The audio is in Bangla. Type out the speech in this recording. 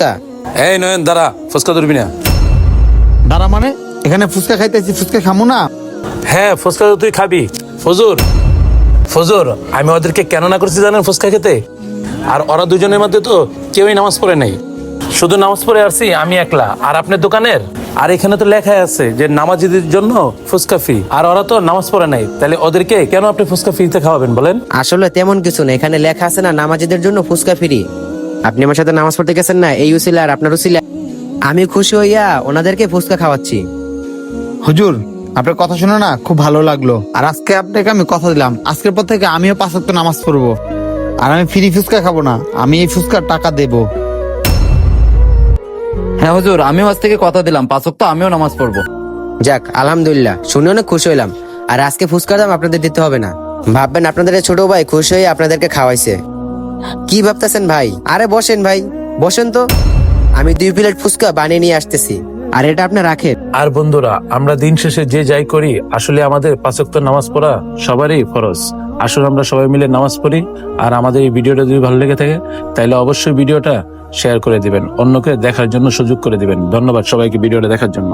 ফুচকা। এই নয়ন দাঁড়া, ফুচকা ধরবি না। দাঁড়া মানে? এখানে ফুচকা খাইতেছি, ফুচকা খামো না? হ্যাঁ, ফুচকা তো তুই খাবি। ফজুর ফজুর আমি ওদেরকে কেন না করছি জানেন ফুচকা খেতে? আর ওরা দুজনের মধ্যে তো কেউই নামাজ পড়ে নাই, শুধু নামাজ পড়ে আসছি আমি একলা আর আপনার দোকানের। আর এখানে তো লেখাই আছে যে নামাজিদের জন্য ফুচকা ফ্রি, আর ওরা তো নামাজ পড়ে নাই, তাহলে ওদেরকে কেন আপনি ফুচকা ফ্রিতে খাওয়াবেন বলেন? আসলে তেমন কিছু না, এখানে লেখা আছে না নামাজিদের জন্য ফুচকা ফ্রি। আপনি আমার সাথে নামাজ পড়তে গেছেন না, এই উসিলা আর আপনার উসিলা আমি খুশি হইয়া ওনাদেরকে ফুচকা খাওয়াচ্ছি। হুজুর, আপনার কথা শুনে না খুব ভালো লাগলো। আর আজকে আপনাকে আমি কথা দিলাম, আজকের পর থেকে আমিও 5 ওয়াক্ত নামাজ পড়বো। আর আমি ফ্রি ফুচকা খাবো না, আমি এই ফুচকার টাকা দেবো। হ্যাঁ হুজুর, আমিও আজ থেকে কথা দিলাম 5 ওয়াক্ত আমিও নামাজ পড়বো। যাক আলহামদুলিল্লাহ, শুনে অনেক খুশি হইলাম। আর আজকে ফুচকার দাম আপনাদের দিতে হবে না। ভাববেন আপনাদের এই ছোট ভাই খুশি হয়ে আপনাদেরকে খাওয়াইছে। কি ভাবতেছেন ভাই? আরে বসেন ভাই, বসেন তো। আমি 2 প্লেট ফুচকা বানিয়ে নিয়ে আসতেছি, আর এটা আপনি রাখেন। আর বন্ধুরা, আমরা দিন শেষে যে যাই করি, আসলে আমাদের 5 ওয়াক্ত নামাজ পড়া সবারই ফরজ। আসলে আমরা সবাই মিলে নামাজ পড়ি। আর আমাদের এই ভিডিওটা যদি ভালো লেগে থাকে তাহলে অবশ্যই ভিডিওটা শেয়ার করে দিবেন, অন্যকে দেখার জন্য সুযোগ করে দিবেন। ধন্যবাদ সবাইকে ভিডিওটা দেখার জন্য।